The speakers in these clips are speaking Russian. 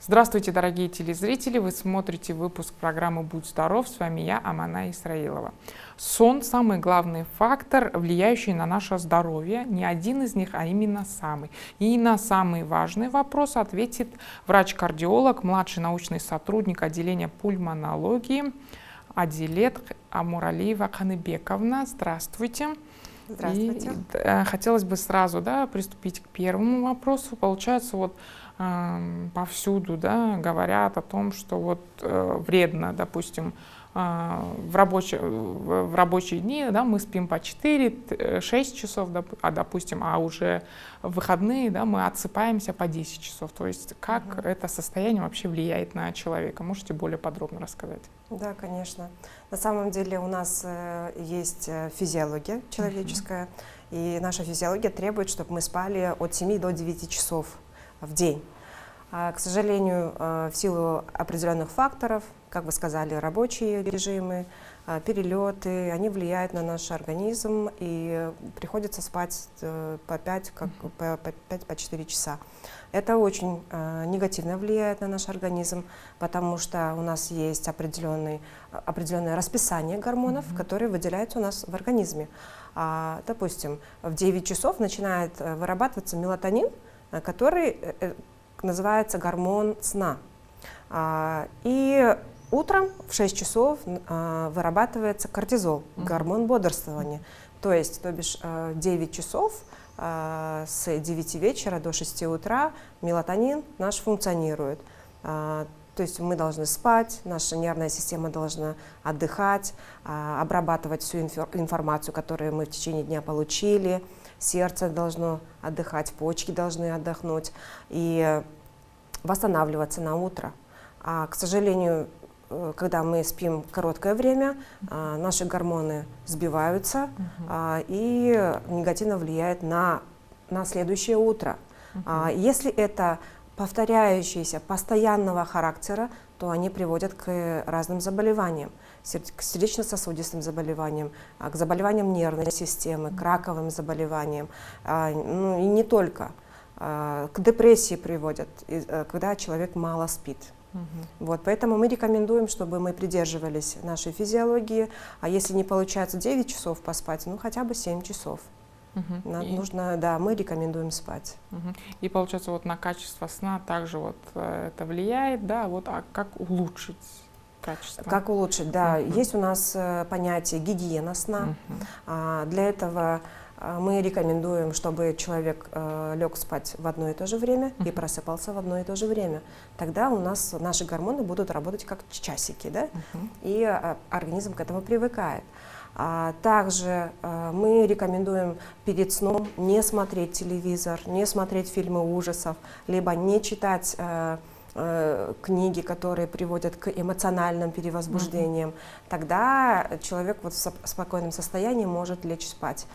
Здравствуйте, дорогие телезрители! Вы смотрите выпуск программы «Будь здоров». С вами я, Амана Исраилова. Сон – самый главный фактор, влияющий на наше здоровье. Не один из них, а именно самый. И на самый важный вопрос ответит врач-кардиолог, младший научный сотрудник отделения пульмонологии Адилет Амуралиева Каныбековна. Здравствуйте! Здравствуйте. И хотелось бы сразу приступить к первому вопросу. Получается, повсюду говорят о том, что вредно, допустим, в рабочие дни мы спим по 4-6 часов, а уже в выходные мы отсыпаемся по 10 часов. То есть как это состояние вообще влияет на человека? Можете более подробно рассказать? Да, конечно. На самом деле у нас есть физиология человеческая, и наша физиология требует, чтобы мы спали от 7 до 9 часов в день. К сожалению, в силу определенных факторов, как вы сказали, рабочие режимы, перелеты, они влияют на наш организм, и приходится спать по 5-4 часа. Это очень негативно влияет на наш организм, потому что у нас есть определенное расписание гормонов, которые выделяются у нас в организме. Допустим, в 9 часов начинает вырабатываться мелатонин, который называется гормон сна. И утром в 6 часов вырабатывается кортизол, гормон бодрствования. То бишь 9 часов с 9 вечера до 6 утра мелатонин наш функционирует. То есть мы должны спать, наша нервная система должна отдыхать, обрабатывать всю информацию, которую мы в течение дня получили. Сердце должно отдыхать, почки должны отдохнуть и восстанавливаться на утро. К сожалению, когда мы спим короткое время, наши гормоны сбиваются и негативно влияет на следующее утро. Если это повторяющиеся, постоянного характера, то они приводят к разным заболеваниям, к сердечно-сосудистым заболеваниям, к заболеваниям нервной системы, к раковым заболеваниям, и не только. К депрессии приводят, когда человек мало спит. Поэтому мы рекомендуем, чтобы мы придерживались нашей физиологии, а если не получается 9 часов поспать, хотя бы 7 часов. Мы рекомендуем спать. И получается, на качество сна также это влияет, а как улучшить качество? Как улучшить, да. Есть у нас понятие гигиена сна. Для этого мы рекомендуем, чтобы человек лег спать в одно и то же время и просыпался в одно и то же время. Тогда у нас наши гормоны будут работать как часики, и организм к этому привыкает. Также мы рекомендуем перед сном не смотреть телевизор, не смотреть фильмы ужасов, либо не читать книги, которые приводят к эмоциональным перевозбуждениям. Тогда человек в спокойном состоянии может лечь спать.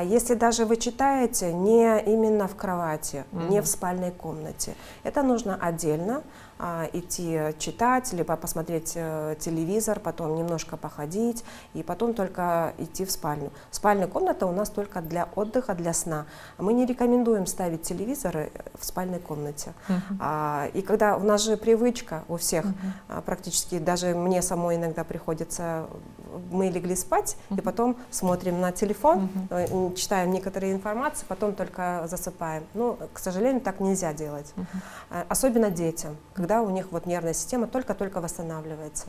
Если даже вы читаете, не именно в кровати, не в спальной комнате, это нужно отдельно идти читать, либо посмотреть телевизор, потом немножко походить, и потом только идти в спальню. Спальная комната у нас только для отдыха, для сна. Мы не рекомендуем ставить телевизоры в спальной комнате. И когда у нас же привычка у всех, практически даже мне самой иногда приходится, мы легли спать, и потом смотрим на телефон, читаем некоторые информации, потом только засыпаем. Но, к сожалению, так нельзя делать. Особенно детям, когда у них нервная система только-только восстанавливается.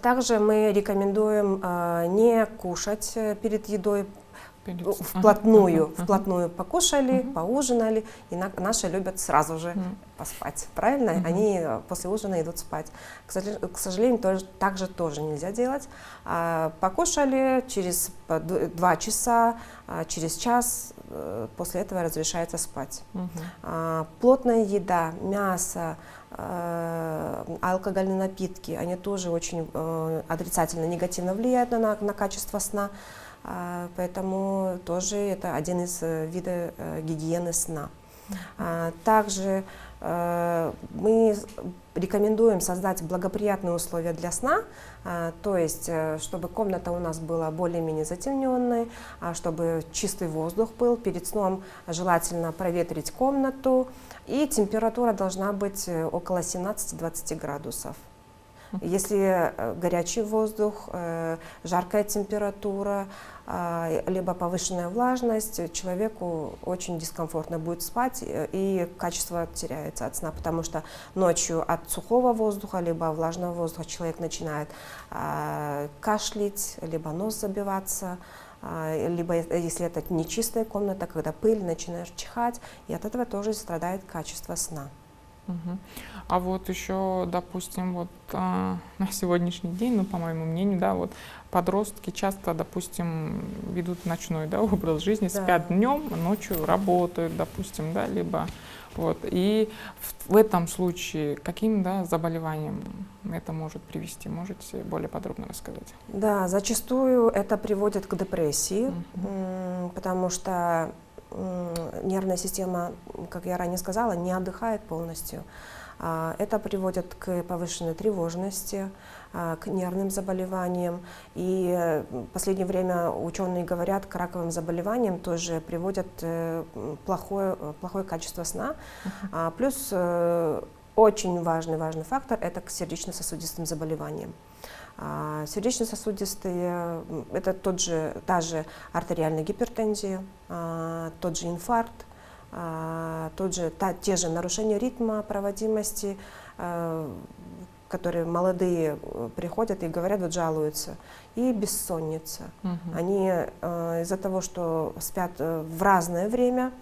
Также мы рекомендуем не кушать перед едой вплотную покушали, поужинали, и наши любят сразу же поспать, правильно? Они после ужина идут спать. К сожалению, также тоже нельзя делать. Покушали, через 2 часа, через час после этого разрешается спать. Плотная еда, мясо, алкогольные напитки, они тоже очень отрицательно, негативно влияют на качество сна. Поэтому тоже это один из видов гигиены сна. Также мы рекомендуем создать благоприятные условия для сна, то есть чтобы комната у нас была более-менее затемненной, чтобы чистый воздух был. Перед сном желательно проветрить комнату, и температура должна быть около 17-20 градусов. Если горячий воздух, жаркая температура, либо повышенная влажность, человеку очень дискомфортно будет спать, и качество теряется от сна, потому что ночью от сухого воздуха, либо влажного воздуха человек начинает кашлять, либо нос забиваться, либо, если это нечистая комната, когда пыль, начинаешь чихать, и от этого тоже страдает качество сна. А вот еще, допустим, вот на сегодняшний день, ну, по моему мнению, да, вот подростки часто, допустим, ведут ночной, да, образ жизни, спят днем, а ночью работают, допустим, да, либо вот. И в этом случае каким, да, заболеванием это может привести? Можете более подробно рассказать? Да, зачастую это приводит к депрессии, потому что нервная система, как я ранее сказала, не отдыхает полностью. Это приводит к повышенной тревожности, к нервным заболеваниям. И в последнее время ученые говорят, к раковым заболеваниям тоже приводят плохое качество сна. Плюс очень важный фактор – это к сердечно-сосудистым заболеваниям. Сердечно-сосудистые – это та же артериальная гипертензия, тот же инфаркт, те же нарушения ритма, проводимости, которые молодые приходят и говорят, вот жалуются, и бессонница. Они из-за того, что спят в разное время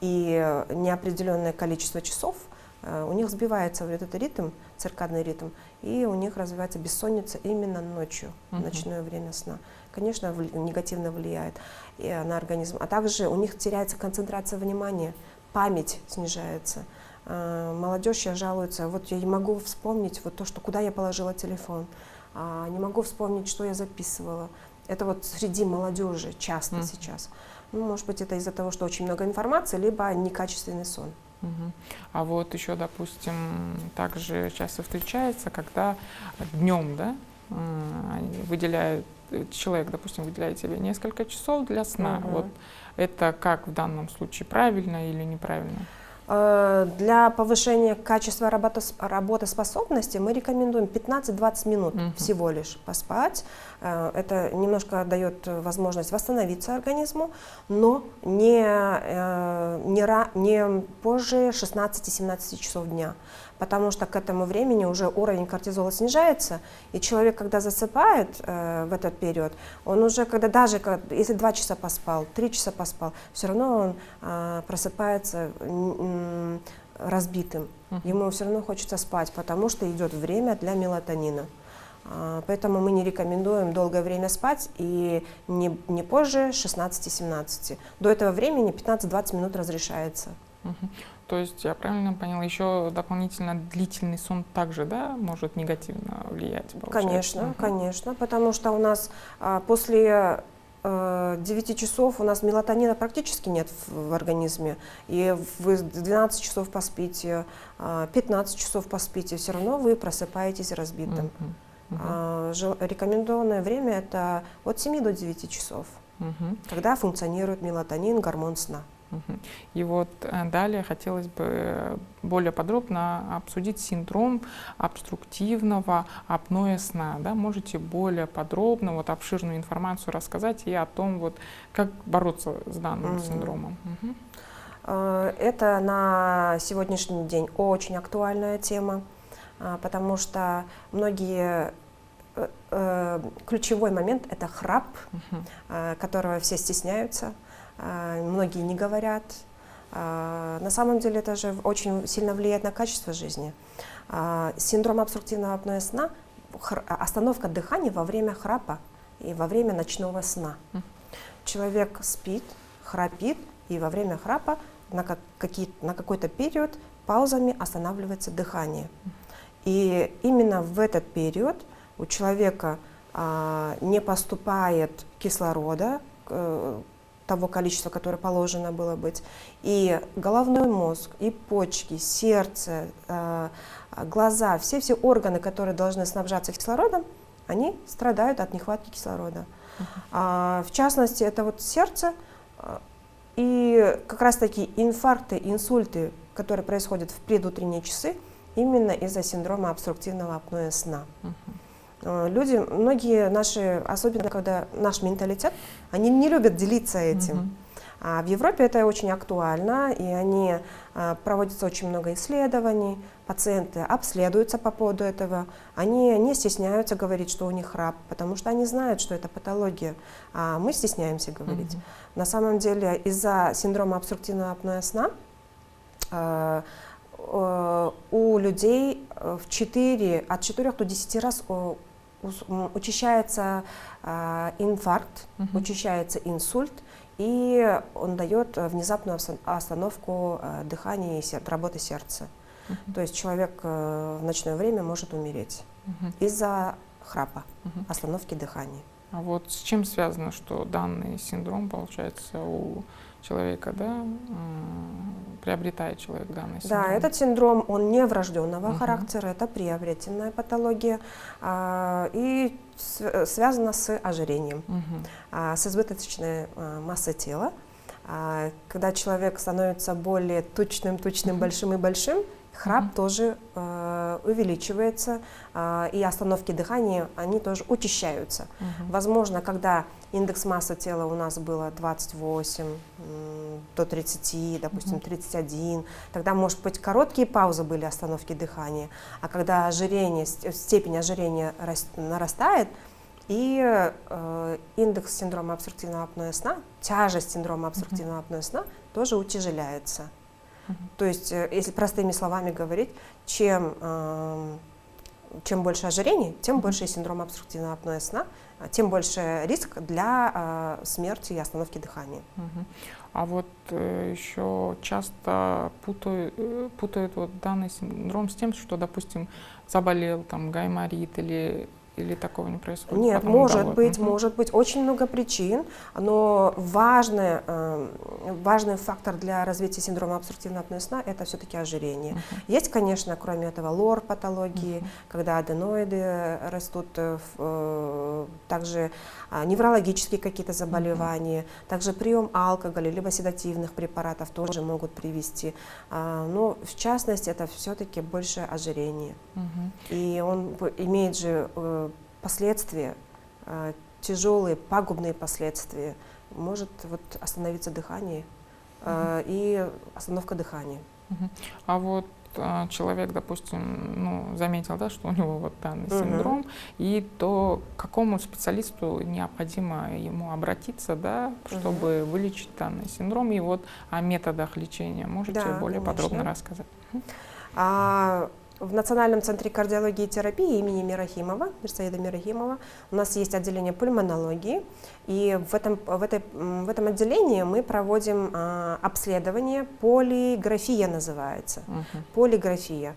и неопределенное количество часов, у них сбивается вот этот ритм, циркадный ритм, и у них развивается бессонница именно ночью, в ночное время сна. Конечно, негативно влияет на организм. А также у них теряется концентрация внимания, память снижается. Молодежь сейчас жалуется, вот я не могу вспомнить вот то, что куда я положила телефон, не могу вспомнить, что я записывала. Это вот среди молодежи часто сейчас. Ну, может быть, это из-за того, что очень много информации, либо некачественный сон. А вот еще, допустим, также часто встречается, когда днем, да, человек, допустим, выделяет себе несколько часов для сна. Вот это как в данном случае, правильно или неправильно? Для повышения качества работоспособности мы рекомендуем 15-20 минут всего лишь поспать. Это немножко дает возможность восстановиться организму, но не позже 16-17 часов дня. Потому что к этому времени уже уровень кортизола снижается, и человек, когда засыпает в этот период, он уже, если 2 часа поспал, 3 часа поспал, все равно он просыпается разбитым. Ему все равно хочется спать, потому что идет время для мелатонина. Поэтому мы не рекомендуем долгое время спать и не позже 16-17. До этого времени 15-20 минут разрешается. То есть я правильно поняла, еще дополнительно длительный сон также, да, может негативно влиять? Конечно, конечно, потому что у нас после 9 часов у нас мелатонина практически нет в организме, и вы 12 часов поспите, 15 часов поспите, все равно вы просыпаетесь разбитым. Рекомендованное время – это от 7 до 9 часов, когда функционирует мелатонин, гормон сна. И вот далее хотелось бы более подробно обсудить синдром обструктивного апноэ сна. Да? Можете более подробно, вот, обширную информацию рассказать и о том, вот, как бороться с данным синдромом? Это на сегодняшний день очень актуальная тема, потому что ключевой момент – это храп, которого все стесняются. Многие не говорят. На самом деле это же очень сильно влияет на качество жизни. Синдром обструктивного апноэ сна – остановка дыхания во время храпа и во время ночного сна. Человек спит, храпит, и во время храпа на какой-то период паузами останавливается дыхание. И именно в этот период у человека не поступает кислорода того количества, которое положено было быть. И головной мозг, и почки, сердце, глаза, все органы, которые должны снабжаться кислородом, они страдают от нехватки кислорода. В частности, это вот сердце и как раз таки инфаркты, инсульты, которые происходят в предутренние часы, именно из-за синдрома обструктивного апноэ сна. Люди, многие наши, особенно когда наш менталитет, они не любят делиться этим. А в Европе это очень актуально, и они проводятся очень много исследований, пациенты обследуются по поводу этого, они не стесняются говорить, что у них рак, потому что они знают, что это патология, а мы стесняемся говорить. На самом деле из-за синдрома обструктивного апноэ сна у людей от 4 до 10 раз учащается инфаркт, учащается инсульт, и он дает внезапную остановку дыхания и работы сердца. То есть человек в ночное время может умереть из-за храпа, остановки дыхания. А вот с чем связано, что данный синдром, получается, у человека, да, приобретает человек данный синдром? Да, этот синдром, он не врожденного характера, это приобретенная патология, и связана с ожирением, с избыточной массой тела. Когда человек становится более тучным, большим и большим, храп тоже увеличивается, и остановки дыхания, они тоже учащаются. Возможно, когда индекс массы тела у нас было 28 до 30, допустим, 31, тогда, может быть, короткие паузы были остановки дыхания, а когда ожирение, степень ожирения нарастает, и индекс синдрома обструктивного апноэ сна, тяжесть синдрома обструктивного апноэ сна тоже утяжеляется. То есть, если простыми словами говорить, чем больше ожирение, тем больше синдром обструктивного апноэ сна, тем больше риск для смерти и остановки дыхания. А вот еще часто путают вот данный синдром с тем, что, допустим, заболел там гайморит или такого не происходит? Нет, может быть очень много причин, но важный фактор для развития синдрома обструктивного апноэ сна — это все-таки ожирение. Есть, конечно, кроме этого лор-патологии, когда аденоиды растут, также неврологические какие-то заболевания, также прием алкоголя либо седативных препаратов тоже могут привести. Но в частности это все-таки больше ожирение. И он имеет же последствия, тяжелые, пагубные последствия. Может вот остановиться дыхание и остановка дыхания. А вот человек, допустим, заметил, да, что у него вот данный синдром, и то к какому специалисту необходимо ему обратиться, да, чтобы вылечить данный синдром, и вот о методах лечения можете более подробно рассказать? В Национальном центре кардиологии и терапии имени Мирсаида Мирахимова у нас есть отделение пульмонологии, и в этом отделении мы проводим обследование, полиграфия называется, полиграфия.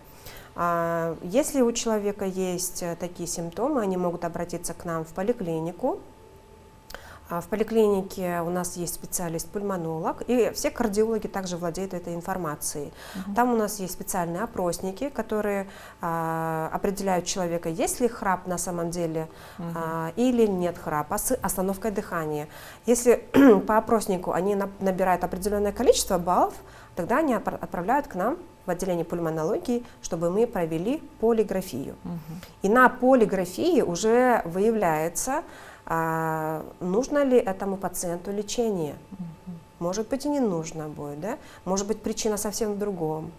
Если у человека есть такие симптомы, они могут обратиться к нам в поликлинику. В поликлинике у нас есть специалист-пульмонолог, и все кардиологи также владеют этой информацией. Там у нас есть специальные опросники, которые определяют человека, есть ли храп на самом деле или нет храпа с остановкой дыхания. Если по опроснику они набирают определенное количество баллов, тогда они отправляют к нам в отделение пульмонологии, чтобы мы провели полиграфию. И на полиграфии уже выявляется, нужно ли этому пациенту лечение. Может быть, и не нужно будет, да? Может быть, причина совсем в другом.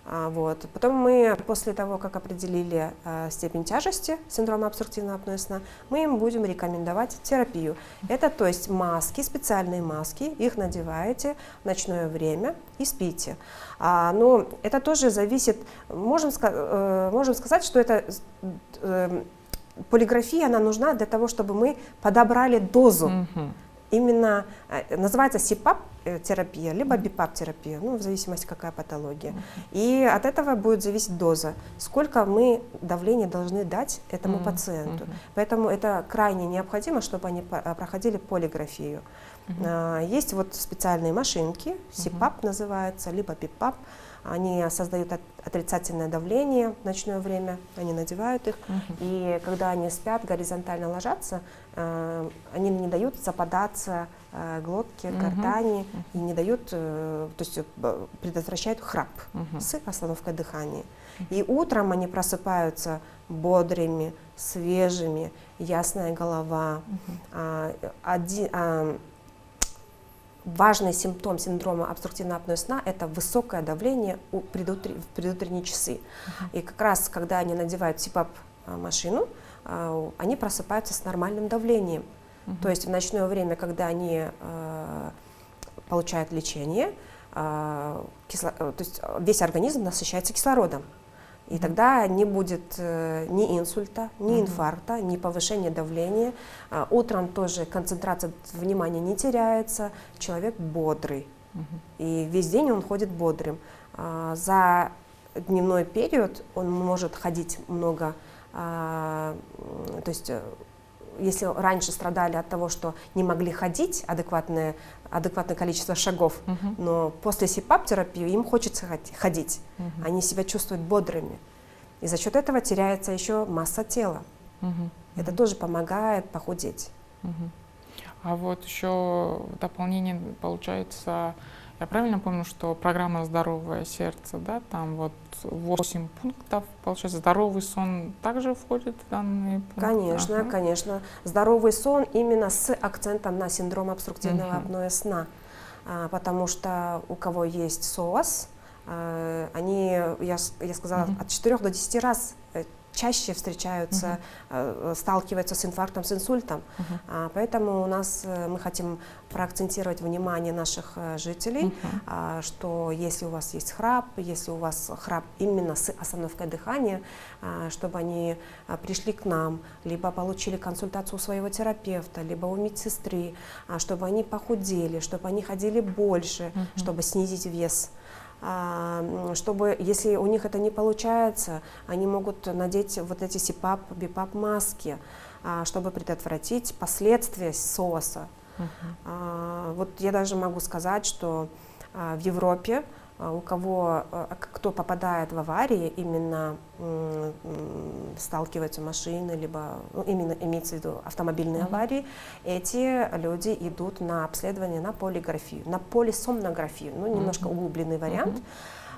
Вот. Потом мы, после того, как определили степень тяжести синдрома обструктивного апноэ сна, мы им будем рекомендовать терапию. Это, то есть, маски, специальные маски, их надеваете в ночное время и спите. Но это тоже зависит, можем сказать, что это полиграфия, она нужна для того, чтобы мы подобрали дозу. Именно называется СИПАП-терапия, либо БИПАП-терапия, в зависимости, какая патология. И от этого будет зависеть доза, сколько мы давления должны дать этому пациенту. Поэтому это крайне необходимо, чтобы они проходили полиграфию. Есть вот специальные машинки, СИПАП называется, либо ПИПАП. Они создают отрицательное давление в ночное время, они надевают их, и когда они спят, горизонтально ложатся, они не дают западаться глотке, гортани, и не дают, то есть предотвращают храп с остановкой дыхания. И утром они просыпаются бодрыми, свежими, ясная голова. Важный симптом синдрома обструктивного апноэ сна – это высокое давление в предутренние часы. И как раз, когда они надевают СИПАП-машину, они просыпаются с нормальным давлением. То есть в ночное время, когда они получают лечение, то есть весь организм насыщается кислородом. И тогда не будет ни инсульта, ни инфаркта, ни повышения давления. Утром тоже концентрация внимания не теряется, человек бодрый. И весь день он ходит бодрым. За дневной период он может ходить много, то есть если раньше страдали от того, что не могли ходить адекватное количество шагов, но после СИПАП-терапии им хочется ходить, они себя чувствуют бодрыми. И за счет этого теряется еще масса тела. Это тоже помогает похудеть. А вот еще в дополнение получается, я правильно помню, что программа «Здоровое сердце», да, там вот 8 пунктов, получается, здоровый сон также входит в данные пункты? Конечно, конечно. Здоровый сон именно с акцентом на синдром обструктивного апноэ сна, потому что у кого есть СОАС, они, я сказала, от 4 до 10 раз чаще встречаются, сталкиваются с инфарктом, с инсультом. Поэтому мы хотим проакцентировать внимание наших жителей, что если у вас есть храп, если у вас храп именно с остановкой дыхания, чтобы они пришли к нам, либо получили консультацию у своего терапевта, либо у медсестры, чтобы они похудели, чтобы они ходили больше, чтобы снизить вес. Чтобы, если у них это не получается, они могут надеть вот эти СИПАП, БИПАП маски, чтобы предотвратить последствия СОАСа. Вот я даже могу сказать, что в Европе кто попадает в аварии, именно сталкиваются машины, либо именно имеется в виду автомобильные аварии, эти люди идут на обследование, на полиграфию, на полисомнографию, немножко углубленный вариант,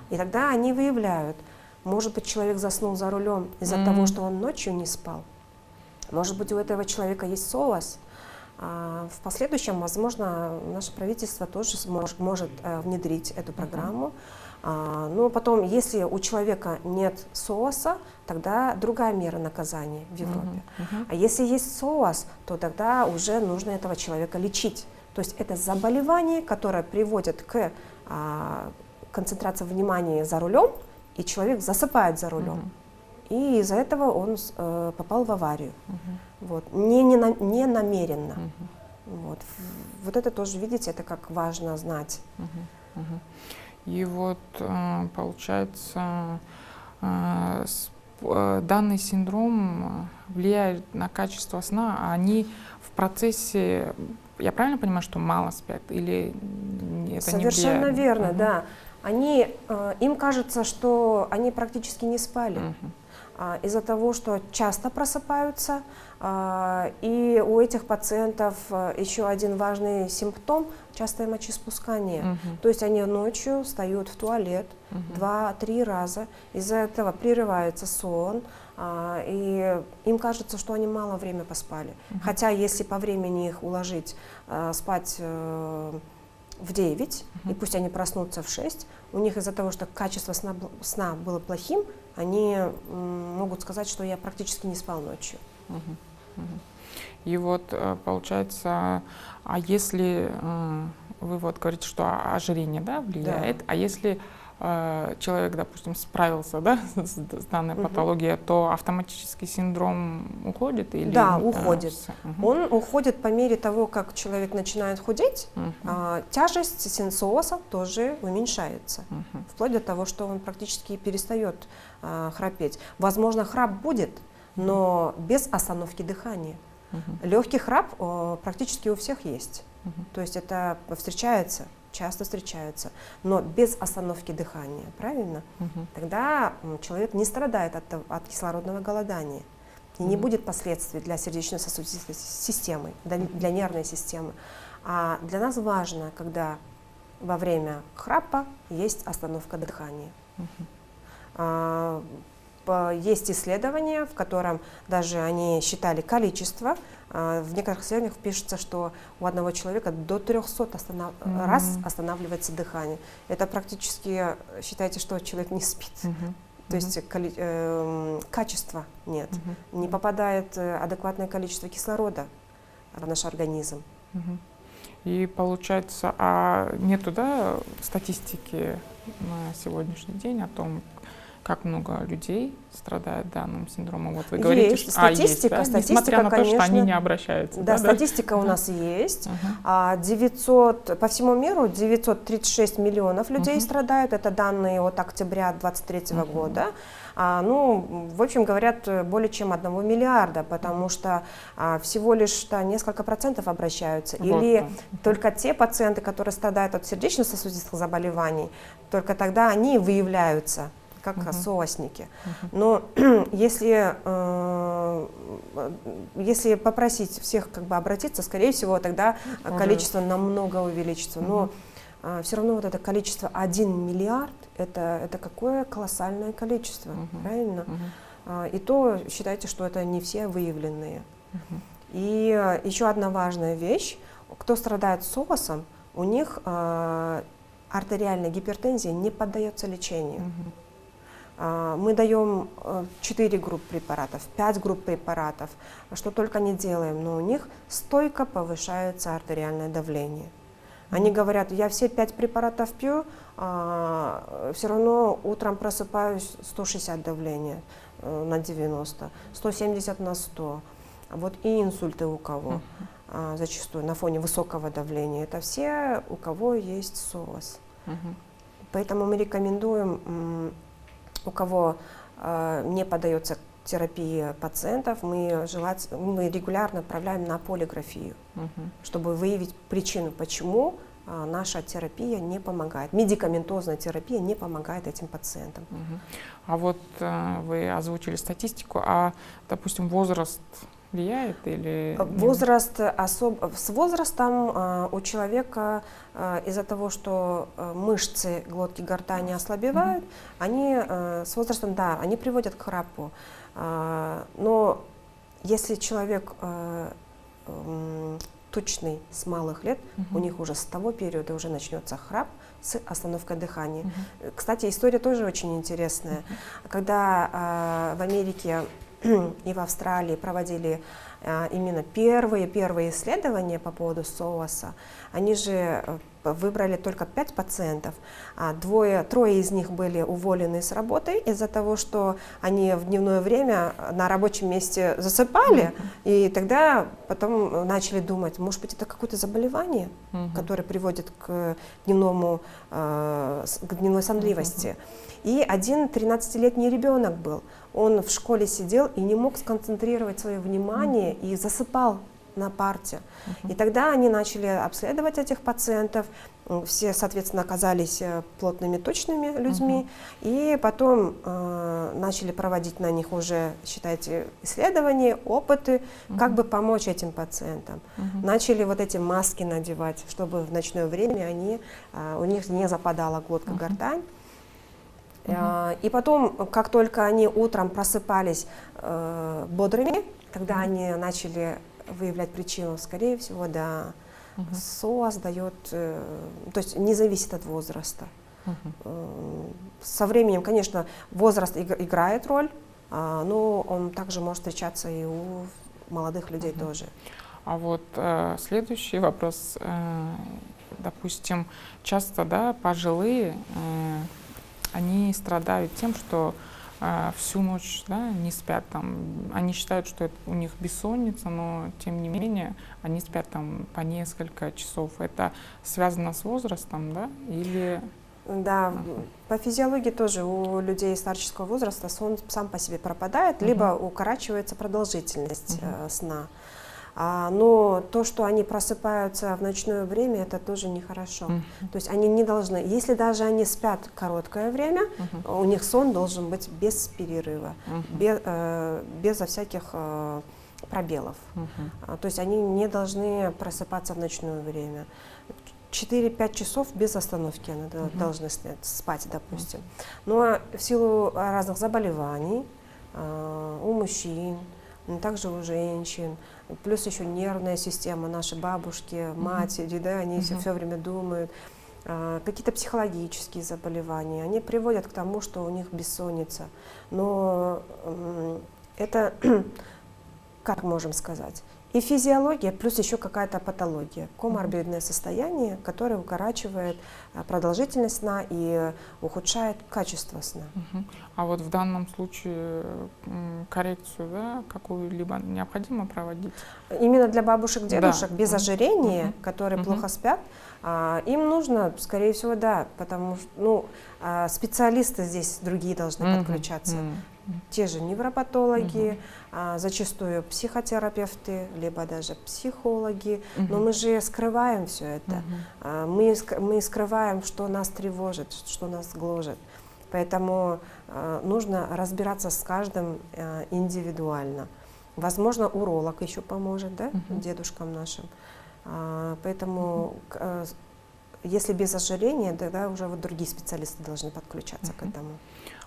и тогда они выявляют, может быть, человек заснул за рулем из-за того, что он ночью не спал, может быть, у этого человека есть СОАС. В последующем, возможно, наше правительство тоже может внедрить эту программу. Но потом, если у человека нет СОАСа, тогда другая мера наказания в Европе. А если есть СОАС, то тогда уже нужно этого человека лечить. То есть это заболевание, которое приводит к концентрации внимания за рулем, и человек засыпает за рулем. И из-за этого он попал в аварию. Вот. Не намеренно. Вот это тоже, видите, это как важно знать. И вот получается, данный синдром влияет на качество сна, а они в процессе, я правильно понимаю, что мало спят или это не влияет? Совершенно верно, да. Им кажется, что они практически не спали. Из-за того, что часто просыпаются, и у этих пациентов еще один важный симптом – частое мочеиспускание. То есть они ночью встают в туалет 2-3 раза, из-за этого прерывается сон, и им кажется, что они мало время поспали. Хотя если по времени их уложить спать в 9, и пусть они проснутся в 6, у них из-за того, что качество сна было плохим, они могут сказать, что я практически не спал ночью. И вот получается, а если вы вот говорите, что ожирение, да, влияет, а если человек, допустим, справился, да, с данной патологией, то автоматически синдром уходит? Или, да, уходит. Он уходит по мере того, как человек начинает худеть, тяжесть СОАСа тоже уменьшается, вплоть до того, что он практически перестает храпеть. Возможно, храп будет, но без остановки дыхания. Легкий храп практически у всех есть. То есть это встречается, часто встречается, но без остановки дыхания, правильно? Тогда человек не страдает от кислородного голодания. И не будет последствий для сердечно-сосудистой системы, для нервной системы. А для нас важно, когда во время храпа есть остановка дыхания. Есть исследования, в котором даже они считали количество. В некоторых исследованиях пишется, что у одного человека до 300 раз останавливается дыхание. Это практически, считайте, что человек не спит. То есть качества нет, не попадает адекватное количество кислорода в наш организм. И получается, нету, да, статистики на сегодняшний день о том, как много людей страдает данным синдромом? Вот вы говорите, есть статистика, есть, да? Несмотря на то, конечно, что они не обращаются. Да, статистика у нас есть. 900, по всему миру 936 миллионов людей страдают. Это данные от октября 2023 года. Ну, в общем, говорят, более чем 1 миллиарда, потому что всего лишь несколько процентов обращаются. Или только те пациенты, которые страдают от сердечно-сосудистых заболеваний, только тогда они выявляются как соусники. Но если попросить всех обратиться, скорее всего, тогда количество намного увеличится. Но все равно вот это количество 1 миллиард, это какое колоссальное количество, правильно? И то считайте, что это не все выявленные. И еще одна важная вещь, кто страдает соусом, у них артериальная гипертензия не поддается лечению. Мы даем 4 группы препаратов, 5 групп препаратов, что только не делаем, но у них стойко повышается артериальное давление. Они говорят, я все 5 препаратов пью, все равно утром просыпаюсь 160 давление на 90, 170 на 100. Вот и инсульты у кого зачастую на фоне высокого давления. Это все, у кого есть СОАС. Поэтому мы рекомендуем, у кого не поддается терапии пациентов, мы регулярно отправляем на полиграфию, чтобы выявить причину, почему наша терапия не помогает. Медикаментозная терапия не помогает этим пациентам. А вот вы озвучили статистику, допустим, возраст влияет или возраст с возрастом у человека из-за того, что мышцы глотки гортани ослабевают, они с возрастом, да, они приводят к храпу. Но если человек тучный с малых лет, у них уже с того периода уже начнется храп с остановкой дыхания. Кстати, история тоже очень интересная. Когда в Америке и в Австралии проводили именно первые исследования по поводу СОАСа, они же выбрали только 5 пациентов, а 3 из них были уволены с работы из-за того, что они в дневное время на рабочем месте засыпали, и тогда потом начали думать, может быть, это какое-то заболевание, которое приводит к дневной сонливости. И один 13-летний ребенок был, он в школе сидел и не мог сконцентрировать свое внимание и засыпал на парте. И тогда они начали обследовать этих пациентов, все, соответственно, оказались плотными, точными людьми, и потом начали проводить на них уже, считайте, исследования, опыты, как бы помочь этим пациентам. Начали вот эти маски надевать, чтобы в ночное время у них не западала глотка гортань. И потом, как только они утром просыпались бодрыми, тогда они начали выявлять причину, скорее всего, да, СОАС дает, то есть не зависит от возраста. Со временем, конечно, возраст играет роль, но он также может встречаться и у молодых людей тоже. А вот следующий вопрос, допустим, часто, да, пожилые, они страдают тем, что всю ночь, да, не спят там. Они считают, что это у них бессонница, но тем не менее они спят там по несколько часов. Это связано с возрастом, да? Или... Да, по физиологии тоже у людей старческого возраста сон сам по себе пропадает, либо укорачивается продолжительность сна. Но то, что они просыпаются в ночное время, это тоже нехорошо. То есть они не должны, если даже они спят короткое время, у них сон должен быть без перерыва, безо всяких пробелов. То есть они не должны просыпаться в ночное время. 4-5 часов без остановки они должны спать, допустим. Но в силу разных заболеваний у мужчин, также у женщин, плюс еще нервная система, наши бабушки, матери, да, они все время думают, какие-то психологические заболевания, они приводят к тому, что у них бессонница. Но это, как можем сказать, и физиология, плюс еще какая-то патология, коморбидное состояние, которое укорачивает продолжительность сна и ухудшает качество сна. А вот в данном случае коррекцию, да, какую-либо необходимо проводить? Именно для бабушек, дедушек, Да. без ожирения, которые плохо спят, им нужно, скорее всего, да, потому что специалисты здесь другие должны подключаться. Те же невропатологи, зачастую психотерапевты, либо даже психологи. Но мы же скрываем все это. Мы скрываем, что нас тревожит, что нас гложет. Поэтому нужно разбираться с каждым индивидуально. Возможно, уролог еще поможет, да, дедушкам нашим. Поэтому, если без ожирения, тогда уже вот другие специалисты должны подключаться к этому.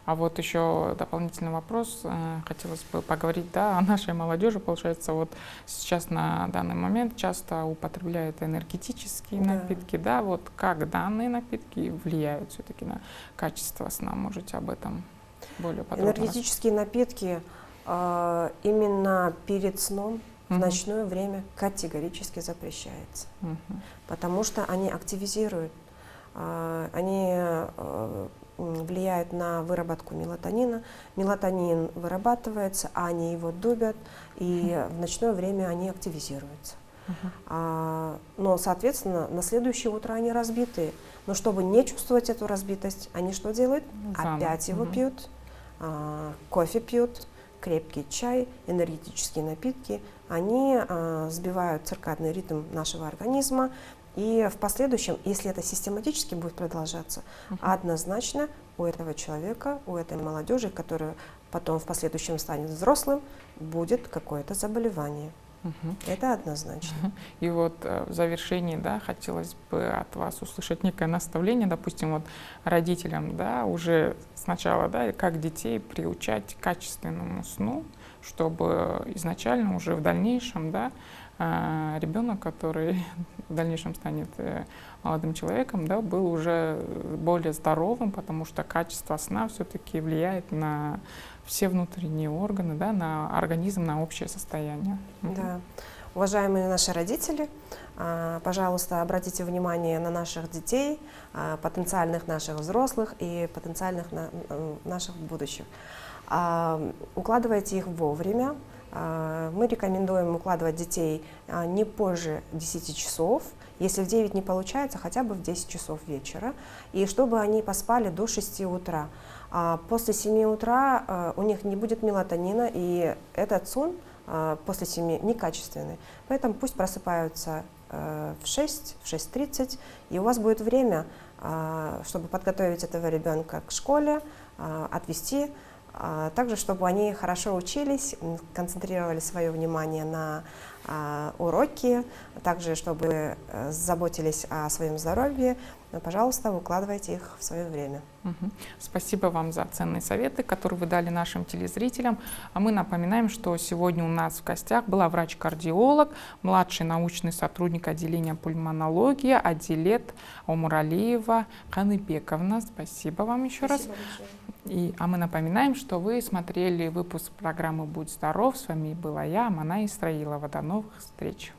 А вот еще дополнительный вопрос. Хотелось бы поговорить, да, о нашей молодежи. Получается, вот сейчас на данный момент часто употребляют энергетические напитки. Да, вот как данные напитки влияют все-таки на качество сна? Можете об этом более подробно рассказать? Энергетические напитки именно перед сном в ночное время категорически запрещается, потому что они активизируют, они влияют на выработку мелатонина. Мелатонин вырабатывается, они его дубят, и в ночное время они активизируются. Но, соответственно, на следующее утро они разбитые. Но чтобы не чувствовать эту разбитость, они что делают? Опять его пьют, кофе пьют, крепкий чай, энергетические напитки. Они сбивают циркадный ритм нашего организма. И в последующем, если это систематически будет продолжаться, однозначно у этого человека, у этой молодежи, которая потом в последующем станет взрослым, будет какое-то заболевание. Это однозначно. И вот в завершении, да, хотелось бы от вас услышать некое наставление, допустим, вот родителям, да, уже сначала, да, как детей приучать к качественному сну, чтобы изначально уже в дальнейшем, да, ребенок, который в дальнейшем станет молодым человеком, да, был уже более здоровым, потому что качество сна все-таки влияет на все внутренние органы, да, на организм, на общее состояние. Да. Уважаемые наши родители, пожалуйста, обратите внимание на наших детей, потенциальных наших взрослых и потенциальных наших будущих. Укладывайте их вовремя. Мы рекомендуем укладывать детей не позже 10 часов, если в 9 не получается, хотя бы в 10 часов вечера, и чтобы они поспали до 6 утра. После 7 утра у них не будет мелатонина, и этот сон после 7 некачественный. Поэтому пусть просыпаются в 6, в 6:30, и у вас будет время, чтобы подготовить этого ребенка к школе, отвезти, также, чтобы они хорошо учились, концентрировали свое внимание на уроки, также, чтобы заботились о своем здоровье. Пожалуйста, укладывайте их в свое время. Спасибо вам за ценные советы, которые вы дали нашим телезрителям. А мы напоминаем, что сегодня у нас в гостях была врач-кардиолог, младший научный сотрудник отделения пульмонологии, Адилет Омуралиева Каныбековна. Спасибо вам еще раз. А мы напоминаем, что вы смотрели выпуск программы «Будь здоров». С вами была я, Амана Исраилова. До новых встреч!